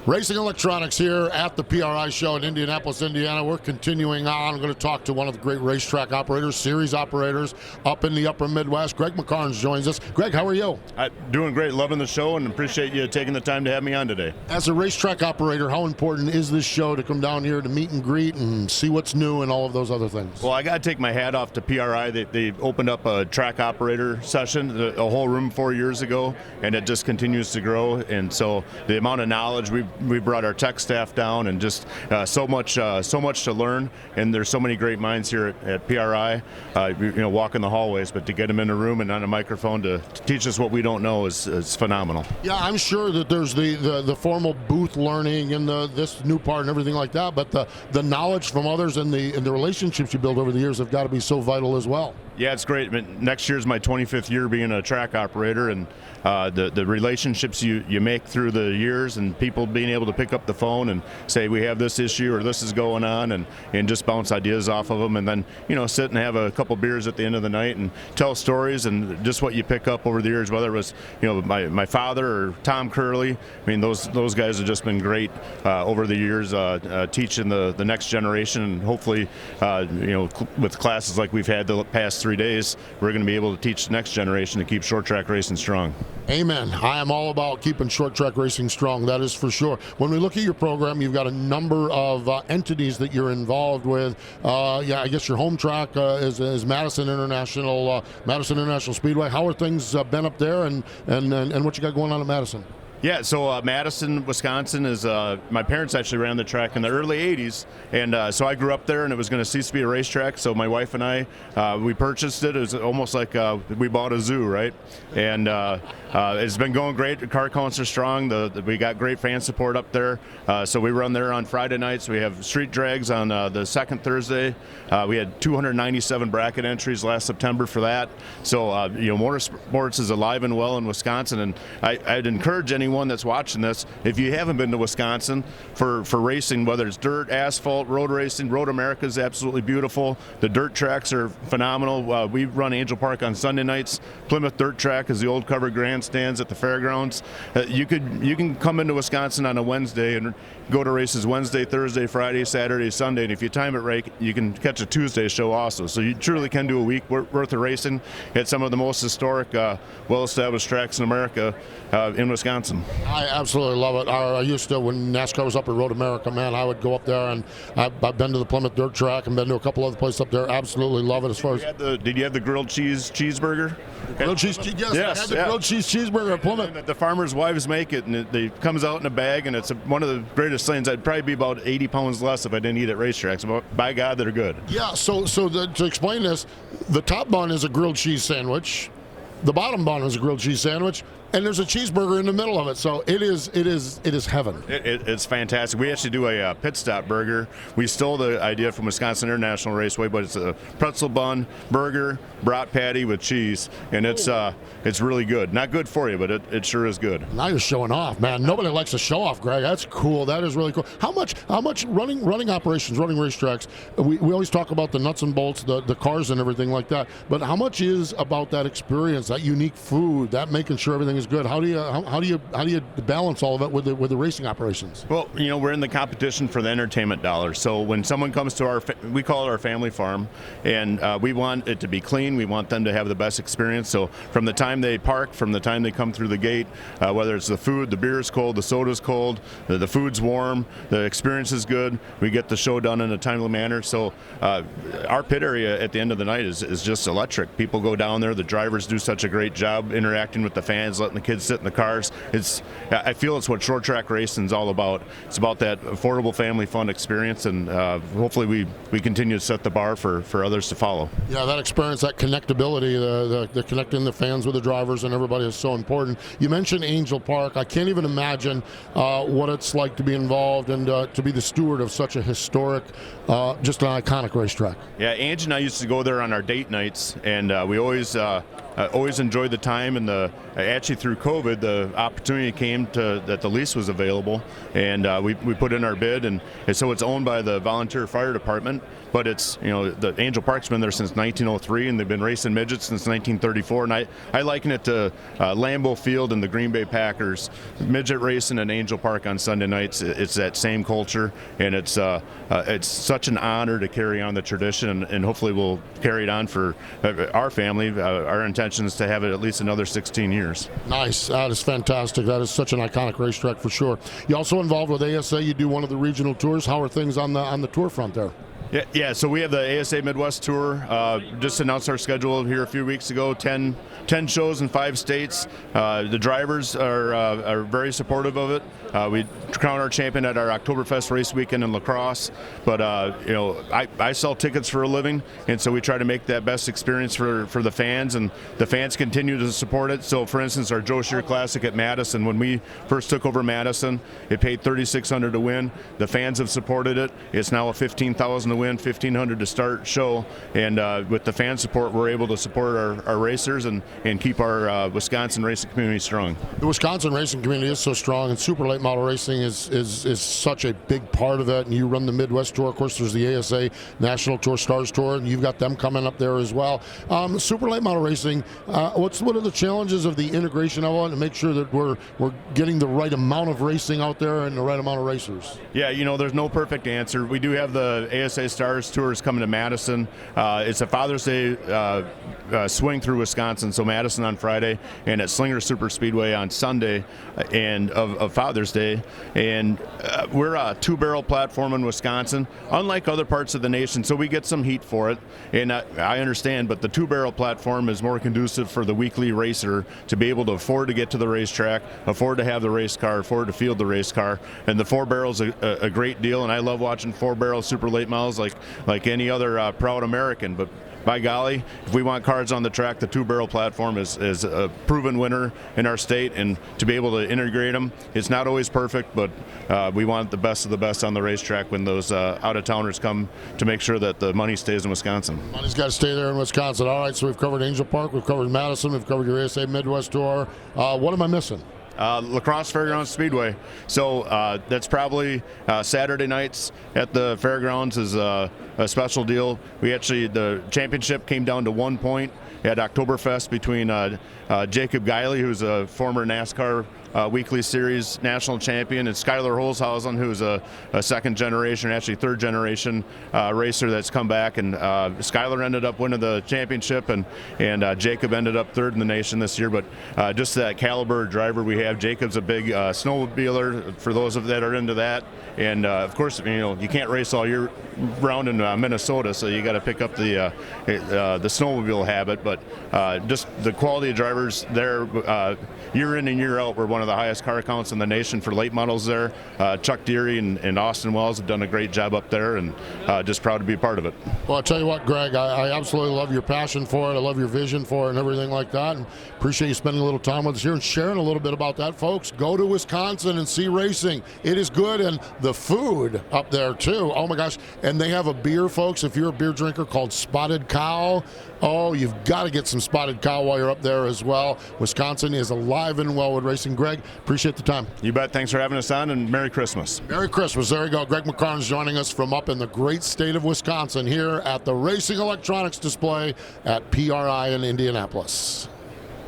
Racing Electronics here at the PRI show in Indianapolis, Indiana. We're continuing on. I'm going to talk to one of the great racetrack operators, series operators up in the upper Midwest. Gregg McKarns joins us. Greg, how are you? Doing great, loving the show, and appreciate you taking the time to have me on today. As a racetrack operator, how important is this show to come down here to meet and greet and see what's new and all of those other things? Well, I got to take my hat off to PRI. They opened up a track operator session, a whole room 4 years ago, and it just continues to grow. And so the amount of knowledge we brought our tech staff down, and just so much to learn. And there's so many great minds here at PRI. Walk in the hallways, but to get them in a room and on a microphone to teach us what we don't know is phenomenal. Yeah, I'm sure that there's the formal booth learning and this new part and everything like that, but the knowledge from others and the relationships you build over the years have got to be so vital as well. Yeah, it's great. I mean, next year's my 25th year being a track operator, and the relationships you make through the years, and people being able to pick up the phone and say we have this issue or this is going on, and just bounce ideas off of them, and then sit and have a couple beers at the end of the night and tell stories and just what you pick up over the years, whether it was my father or Tom Curley. I mean, those guys have just been great over the years, teaching the next generation, and hopefully with classes like we've had the past 3 days, we're going to be able to teach the next generation to keep short track racing strong. Amen. I am all about keeping short track racing strong, that is for sure. When we look at your program, you've got a number of entities that you're involved with. I guess your home track is Madison International Speedway. How are things been up there, and what you got going on at Madison? Yeah, so Madison, Wisconsin is, my parents actually ran the track in the early 80s, and so I grew up there, and it was going to cease to be a racetrack, so my wife and I, we purchased it. It was almost like we bought a zoo, right? And it's been going great. The car counts are strong. We got great fan support up there, so we run there on Friday nights. We have street drags on the second Thursday. We had 297 bracket entries last September for that. So, motorsports is alive and well in Wisconsin, and I'd encourage anyone that's watching this, if you haven't been to Wisconsin for racing, whether it's dirt, asphalt, road racing, Road America is absolutely beautiful. The dirt tracks are phenomenal. We run Angel Park on Sunday nights. Plymouth Dirt Track is the old covered grandstands at the fairgrounds. You can come into Wisconsin on a Wednesday and go to races Wednesday, Thursday, Friday, Saturday, Sunday, and if you time it right, you can catch a Tuesday show also. So you truly can do a week worth of racing at some of the most historic, well-established tracks in America in Wisconsin. I absolutely love it. I used to, when NASCAR was up at Road America, man, I would go up there, and I've been to the Plymouth Dirt Track and been to a couple other places up there. Absolutely love it. As far as did you have the grilled cheeseburger? Grilled cheese, yes, I had the grilled cheese cheeseburger at Plymouth. The farmers' wives make it, and it comes out in a bag, and it's one of the greatest things. I'd probably be about 80 pounds less if I didn't eat at racetracks. But by God, they're good. Yeah. So to explain this, the top bun is a grilled cheese sandwich. The bottom bun is a grilled cheese sandwich, and there's a cheeseburger in the middle of it. So it is heaven. It's fantastic. We actually do a pit stop burger. We stole the idea from Wisconsin International Raceway, but it's a pretzel bun burger, brat patty with cheese, and it's really good. Not good for you, but it sure is good. Now you're showing off, man. Nobody likes to show off, Greg. That's cool. That is really cool. How much running operations, running racetracks? We always talk about the nuts and bolts, the cars and everything like that. But how much is about that experience, that unique food, that making sure everything is good? How do you balance all of it with the racing operations? Well, we're in the competition for the entertainment dollars. So when someone comes to we call it our family farm, and we want it to be clean. We want them to have the best experience. So from the time they park, from the time they come through the gate, whether it's the food, the beer is cold, the soda's cold, the food's warm, the experience is good. We get the show done in a timely manner. So our pit area at the end of the night is just electric. People go down there. The drivers do such a great job interacting with the fans, letting the kids sit in the cars. I feel it's what short track racing is all about. It's about that affordable family fun experience, and hopefully we continue to set the bar for others to follow. Yeah, that experience, that connectability, the connecting the fans with the drivers and everybody is so important. You mentioned Angel Park. I can't even imagine what it's like to be involved and to be the steward of such a historic, just an iconic racetrack. Yeah, Angie and I used to go there on our date nights, and we always always enjoyed the time, and actually through COVID, the opportunity came that the lease was available, and we put in our bid, and so it's owned by the volunteer fire department. But it's, the Angel Park's been there since 1903, and they've been racing midgets since 1934. And I liken it to Lambeau Field and the Green Bay Packers. Midget racing at Angel Park on Sunday nights, it's that same culture, and it's such an honor to carry on the tradition, and hopefully we'll carry it on for our family. Our intention is to have it at least another 16 years. Nice. That is fantastic. That is such an iconic racetrack for sure. You're also involved with ASA. You do one of the regional tours. How are things on the tour front there? Yeah, so we have the ASA Midwest Tour. Just announced our schedule here a few weeks ago, 10 shows in 5 states. The drivers are very supportive of it. We crown our champion at our Oktoberfest race weekend in La Crosse, but I sell tickets for a living, and so we try to make that best experience for the fans, and the fans continue to support it. So for instance, our Joe Shear Classic at Madison, when we first took over Madison, it paid $3,600 to win. The fans have supported it. It's now a $15,000 to win, $1,500 to start show, and with the fan support, we're able to support our racers and keep our Wisconsin racing community strong. The Wisconsin racing community is so strong, and super late model racing is such a big part of it. And you run the Midwest Tour. Of course, there's the ASA National Tour Stars Tour, and you've got them coming up there as well. Super late model racing. What are the challenges of the integration of it, and make sure that we're getting the right amount of racing out there and the right amount of racers? Yeah, there's no perfect answer. We do have the ASA Stars Tours coming to Madison. It's a Father's Day swing through Wisconsin, so Madison on Friday, and at Slinger Super Speedway on Sunday, and of Father's Day. And we're a 2-barrel platform in Wisconsin, unlike other parts of the nation, so we get some heat for it, and I understand, but the 2-barrel platform is more conducive for the weekly racer to be able to afford to get to the racetrack, afford to have the race car, afford to field the race car, and the 4-barrel's a great deal, and I love watching 4-barrel super late models like any other proud American. But by golly, if we want cars on the track, the 2-barrel platform is a proven winner in our state, and to be able to integrate them, it's not always perfect, but we want the best of the best on the racetrack when those out-of-towners come, to make sure that the money stays in Wisconsin. Money's got to stay there in Wisconsin. All right, so we've covered Angel Park, we've covered Madison, we've covered your ASA Midwest Tour. What am I missing? La Crosse Fairgrounds Speedway. So that's probably Saturday nights at the fairgrounds is a special deal. The championship came down to 1 point at Oktoberfest between Jacob Geiley, who's a former NASCAR Weekly Series national champion, and Skylar Holzhausen, who's a second generation, actually third generation racer that's come back. And Skylar ended up winning the championship, and Jacob ended up third in the nation this year. But just that caliber driver we have. Jacob's a big snowmobiler, for those that are into that. And of course, you can't race all year round in Minnesota, so you got to pick up the snowmobile habit. But just the quality of drivers there, year in and year out, we're one of the highest car counts in the nation for late models there. Chuck Deary and Austin Wells have done a great job up there, and just proud to be a part of it. Well, I'll tell you what, Greg, I absolutely love your passion for it. I love your vision for it and everything like that, and appreciate you spending a little time with us here and sharing a little bit about that. Folks, go to Wisconsin and see racing. It is good, and the food up there too. Oh my gosh. And they have a beer, folks, if you're a beer drinker, called Spotted Cow. Oh, you've got to get some Spotted Cow while you're up there as well. Wisconsin is alive and well with racing. Greg, appreciate the time. You bet. Thanks for having us on, and Merry Christmas. Merry Christmas. There you go. Gregg McKarns joining us from up in the great state of Wisconsin here at the Racing Electronics Display at PRI in Indianapolis.